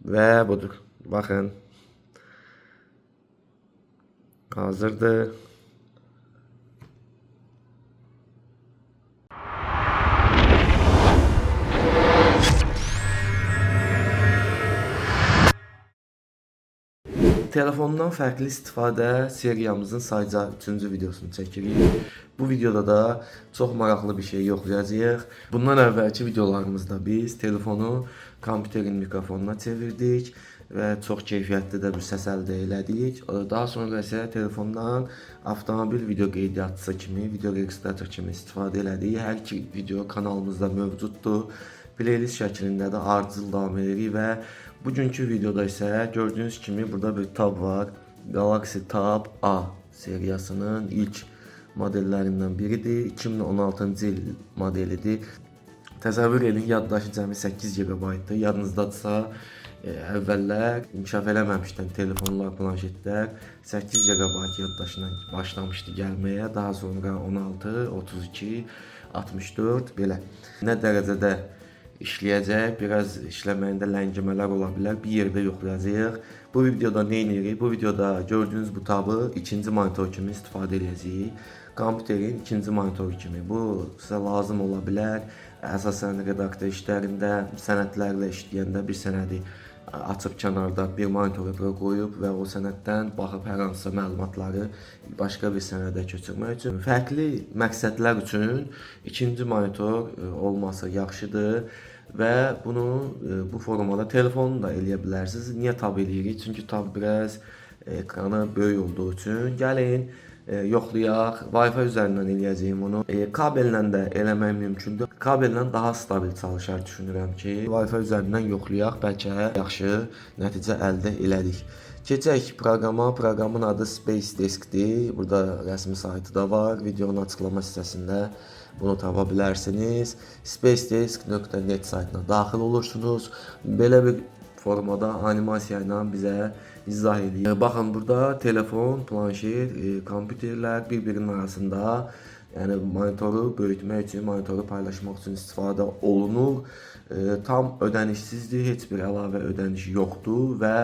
Ve budur. Bakın. Hazırdır. Telefondan fərqli istifadə seriyamızın sayca 3-cü videosunu çəkirik. Bu videoda da çox maraqlı bir şey yoxlayacağıq. Bundan əvvəlki videolarımızda biz telefonu kompüterin mikrofonuna çevirdik və çox keyfiyyətli də bir səs əldə elədik. Daha sonra isə telefondan avtomobil video qeydiyyatçısı kimi, video registrator kimi istifadə elədik. Hər iki video kanalımızda mövcuddur. Playlist şəklində də ardıcıl davam edirik və bugünkü videoda isə gördüyünüz kimi burada bir tab var. Galaxy Tab A seriyasının ilk modellərindən biridir. 2016-cı il modelidir. Təsəvvür edin, yaddaşı cəmi 8 GB-dır. Yadınızdadırsa, əvvəllər inkişaf eləməmişdən telefonlar, planşetlər 8 GB yaddaşla başlamışdı gəlməyə. Daha sonra 16, 32, 64 belə. Nə dərəcədə işləyəcək, biraz işləməyində ləngimələr ola bilər. Bir yerdə yoxlayacağıq. Bu videoda nə edirik? Bu videoda gördüyünüz bu tabı ikinci monitor kimi istifadə edəcəyik. Kompüterin ikinci monitoru kimi. Bu sizə lazım ola bilər. Əsasən redaktor işlərində, sənədlərlə işləyəndə bir sənədi açıb kənarda bir monitora qoyub və o sənəddən baxıb hər hansısa məlumatları başqa bir sənədə köçürmək üçün. Fərqli məqsədlər üçün ikinci monitor olması yaxşıdır və bunu bu formada telefonu da eləyə bilərsiniz. Niyə tab eləyirik? Çünki tab biraz ekranı böyük olduğu üçün. Gəlin yoxlayaq. Wi-Fi üzərindən eləyəcəyim bunu. Kabellə də eləmək mümkündür. Kabellə daha stabil çalışar düşünürəm ki, Wi-Fi üzərindən yoxlayaq, bəlkə yaxşı nəticə əldə elədik. Keçək proqrama. Proqramın adı Space Disk'dir. Burada rəsmi saytı da var. Videonun açıqlama hissəsində bunu tapa bilərsiniz. spacedisk.net saytına daxil olursunuz. Belə bir formada animasiya ilə bizə izah edir. Baxın, burada telefon, planşet, kompüterlər bir-birinin arasında, yəni monitoru böyütmək üçün, monitoru paylaşmaq üçün istifadə olunur. Tam ödənişsizdir, heç bir əlavə ödəniş yoxdur və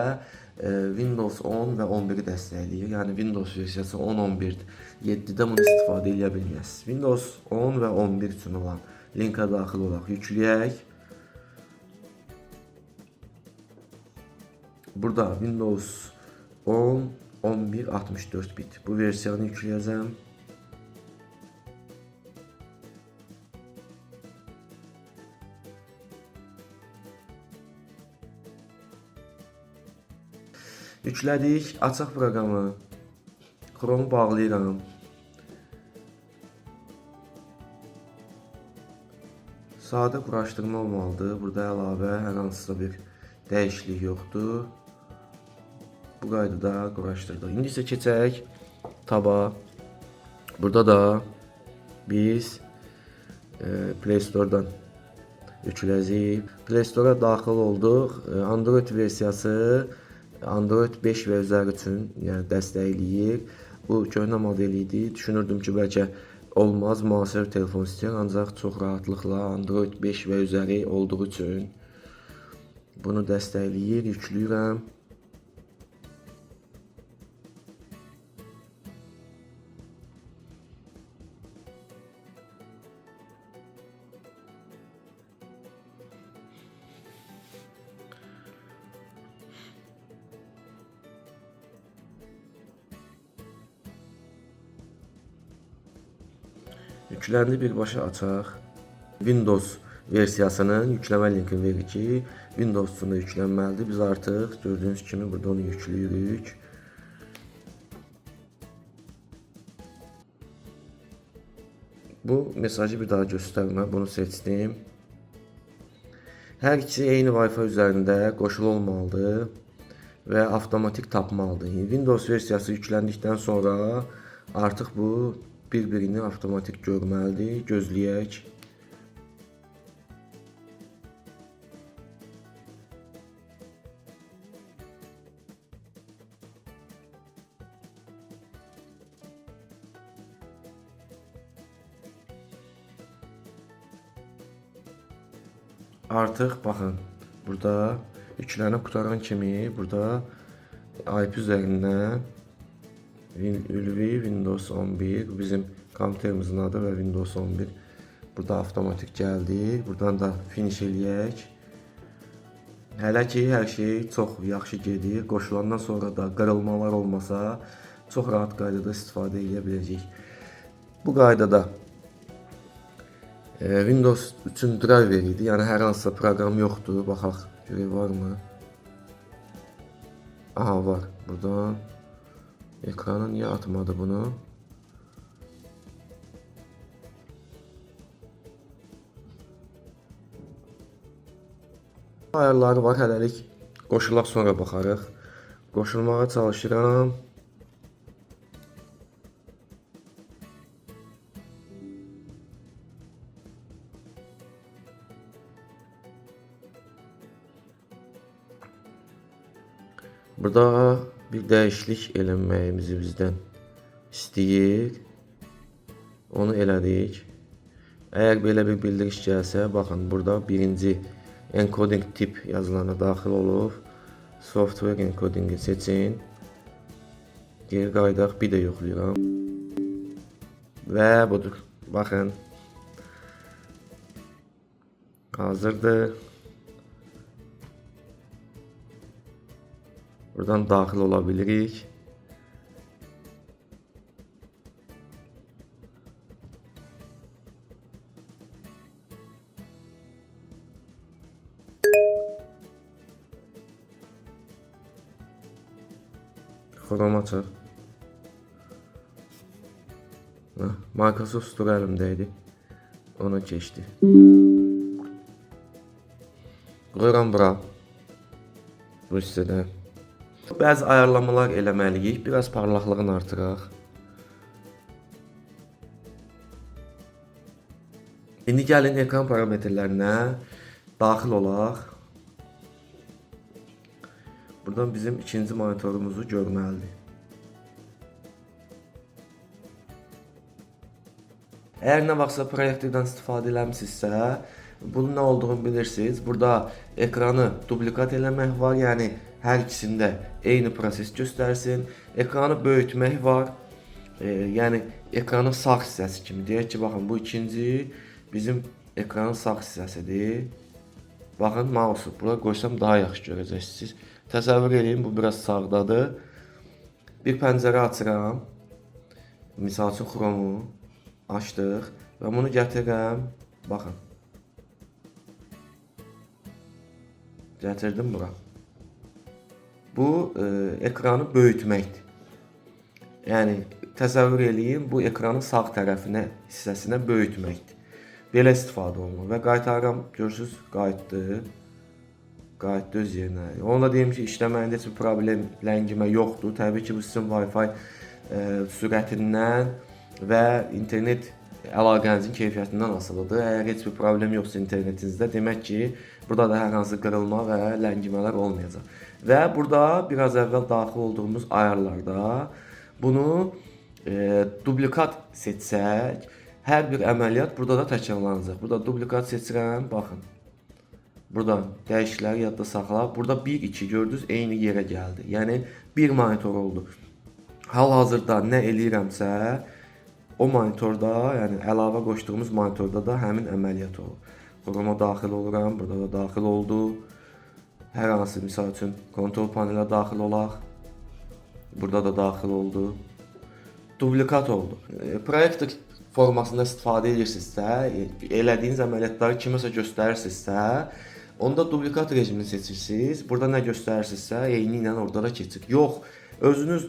Windows 10 və 11-i dəstəkləyir. Yəni Windows versiyası 10, 11, 7-də bunu istifadə edə bilməzsiniz. Windows 10 və 11 üçün olan linka daxil olaq, yükləyək. Burada Windows 10, 11, 64 bit. Bu versiyanı yükləyəcəm. Yüklədik. Açaq proqramı. Chrome'u bağlayıram. Sadə quraşdırma olmalıdır. Burada əlavə hər hansısa bir dəyişiklik yoxdur. Bu qaydada quraşdırdıq. İndi isə keçək taba. Burada da biz Play Store-dan yükləyəcəyik. Play Store-a daxil olduq. Android versiyası Android 5 və üzəri üçün yəni dəstəkləyir. Bu köhnə model idi. Düşünürdüm ki, bəlkə olmaz, müasir telefon istəyir, ancaq çox rahatlıqla Android 5 və üzəri olduğu üçün bunu dəstəkləyir, yükləyirəm. Yükləndi, birbaşa açaq. Windows versiyasının yükləmə linkini verir ki, Windows üçün də yüklənməlidir. Biz artıq gördüyünüz kimi burada onu yükləyirik. Bu mesajı bir daha göstərmə, bunu seçdim. Hər ikisi eyni Wi-Fi üzərində qoşulu olmalıdır və avtomatik tapmalıdır. Windows versiyası yükləndikdən sonra artıq bu bir-birini avtomatik görməlidir. Gözləyək. Artıq baxın, burada yüklənib qutaran kimi burada IP üzərindən Ülvi Windows 11 bizim kompüterimizin adı və Windows 11 burada avtomatik gəldi. Buradan da finish eləyək. Hələ ki hər şey çox yaxşı gedir. Qoşulandan sonra da qırılmalar olmasa çox rahat qaydada istifadə edə biləcəyik. Bu qaydada Windows üçün driver idi. Yəni hər hansısa proqram yoxdur. Baxaq görək varmı? Aha var. Buradan ekrana niyə atmadı bunu? Ayarları var, hələlik qoşulaq sonra baxarıq. Qoşulmağa çalışıram. Burada bir dəyişiklik eləməyimizi bizdən istəyir. Onu elədik. Əgər belə bir bildiriş gəlsə, baxın burada birinci encoding tip yazılana daxil olub. Software encodingi seçin. Geri qaydaq, bir də yoxlayıram. Və budur. Baxın. Hazırdır. Buradan daxil ola bilirik. Chrome açaq. Microsoft Store əlimdəydi. Ona keçdi. Qoyuram bura. Bu hissədə. Bəzi ayarlamalar eləməliyik. Biraz parlaqlığını artıraq. İndi gəlin ekran parametrlərinə daxil olaq. Buradan bizim ikinci monitorumuzu görməlidir. Əgər nə vaxtsa proyektordan istifadə eləmişsinizsə, bunun nə olduğunu bilirsiniz. Burada ekranı dublikat eləmək var, yəni hər ikisində eyni proses göstərsin. Ekranı böyütmək var, yəni ekranın sağ hissəsi kimi. Deyək ki, baxın, bu ikinci bizim ekranın sağ hissəsidir. Baxın, mouse'u bura qoysam daha yaxşı görəcəksiniz. Təsəvvür edin, bu biraz sağdadır. Bir pəncərə açıram. Misal üçün Chrome'u açdıq və bunu gətirirəm. Baxın. Gətirdim bura. Bu ekranı böyütməkdir. Yəni təsəvvür edin, bu ekranın sağ tərəfinə, hissəsinə böyütməkdir. Belə istifadə olunur və qaytarıram, görürsüz, qayıtdı. Qayıtdı öz yerinə. Onu da deyim ki, işləməyində heç bir problem, ləngimə yoxdur. Təbii ki, bu sizin Wi-Fi sürətindən və internet əlaqənizin keyfiyyətindən asılıdır. Əgər heç bir problem yoxsa internetinizdə, demək ki, burada da hər hansı qırılma və ləngimələr olmayacaq. Və burada biraz əvvəl daxil olduğumuz ayarlarda bunu dublikat seçsək, hər bir əməliyyat burada da təkrarlanacaq. Burada dublikat seçirəm, baxın. Buradan dəyişiklikləri yadda saxla. Burada 1-2 gördünüz, eyni yerə gəldi. Yəni bir monitor oldu. Hal-hazırda nə eləyirəmsə, o monitorda, yəni əlavə qoşduğumuz monitorda da həmin əməliyyat olur. Chrome-a daxil oluram, burada da daxil oldu. Hər hansı, misal üçün, kontrol panelə daxil olaq. Burada da daxil oldu. Dublikat oldu. Proyektor formasında istifadə edirsinizsə, elədiyiniz əməliyyatları kiməsə göstərirsinizsə, onda dublikat rejimini seçirsiniz. Burada nə göstərirsinizsə, eyni ilə orada da keçir. Yox, özünüz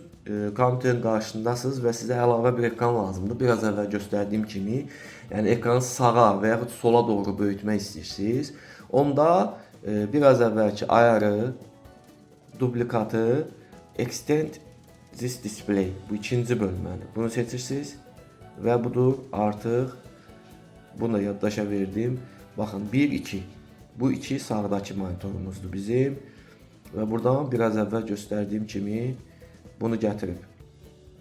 kompüterin qarşısındasınız və sizə əlavə bir ekran lazımdır. Biraz əvvəl göstərdiyim kimi, yəni ekranı sağa və yaxud sola doğru böyütmək istəyirsiniz. Onda biraz əvvəlki ayarı, duplikatı, extend this display, bu ikinci bölməni. Bunu seçirsiniz və budur, artıq bunu da yaddaşa verdim. Baxın, 1-2. Bu iki sağdakı monitorumuzdur bizim. Və buradan biraz əvvəl göstərdiyim kimi bunu gətirib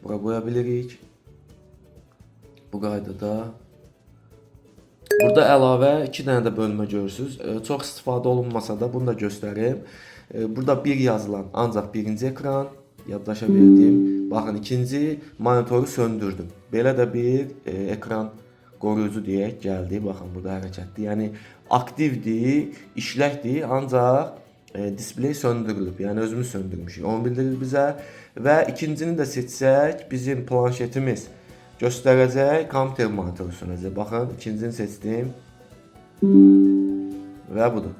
bura qoya bilirik. Bu qaydada Burada əlavə 2 dənə də bölmə görürsüz. Çox istifadə olunmasa da bunu da göstərim. Burada bir yazılan ancaq birinci ekran, yaddaşa verdim. Baxın, ikinci monitoru söndürdüm. Belə də bir ekran qoruyucu deyək gəldi. Baxın, burada hərəkətli. Yəni aktivdir, işləkdir, ancaq displey söndürülüb. Yəni özümüz söndürmüşük. Onu bildirir bizə. Və ikincini də seçsək, bizim planşetimiz göstərəcək, kompüter monitoru sönəcək. Baxın, ikincini seçdim. Və budur.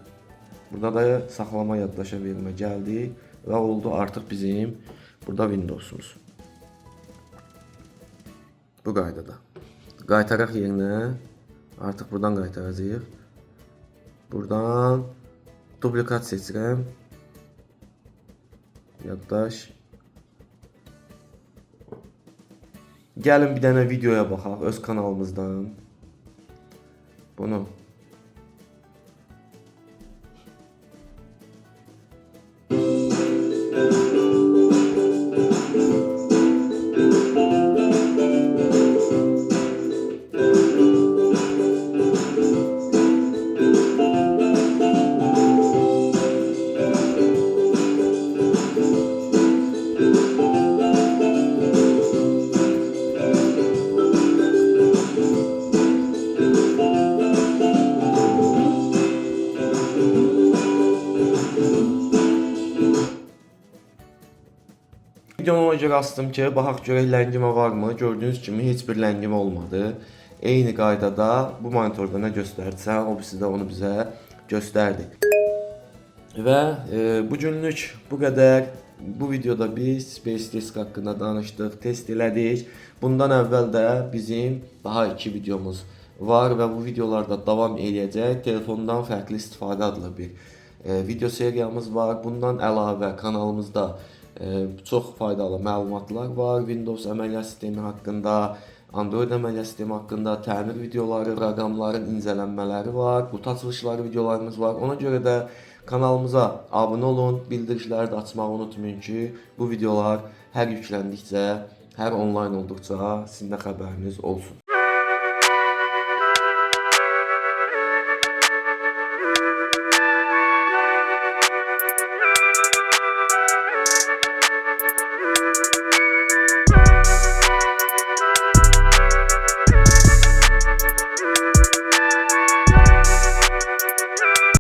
Burada da saxlama yaddaşa vermə gəldi və oldu artıq bizim burada Windows'umuz. Bu qaydada. Qaytaraq yerinə. Artıq buradan qaytaracağıq. Buradan duplikat seçirəm. Yaddaş. Gəlin bir dənə videoya baxaq öz kanalımızdan. Bunu videoma görə astım ki, baxaq görək ləngimə varmı? Gördüyünüz kimi heç bir ləngimə olmadı. Eyni qaydada bu monitorda nə göstərdisə, o birisi də onu bizə göstərdi. Və bugünlük bu qədər. Bu videoda biz SpaceDisk haqqında danışdıq, test elədik. Bundan əvvəl də bizim daha 2 videomuz var və bu videolarda davam eləyəcək. Telefondan fərqli istifadə adlı bir video seriyamız var. Bundan əlavə kanalımızda çox faydalı məlumatlar var. Windows əməliyyat sistemi haqqında, Android əməliyyat sistemi haqqında təmir videoları, proqramların incələnmələri var. Qutu açılışları videolarımız var. Ona görə də kanalımıza abunə olun, bildirişləri də açmağı unutmayın ki, bu videolar hər yükləndikcə, hər onlayn olduqca sizin də xəbəriniz olsun.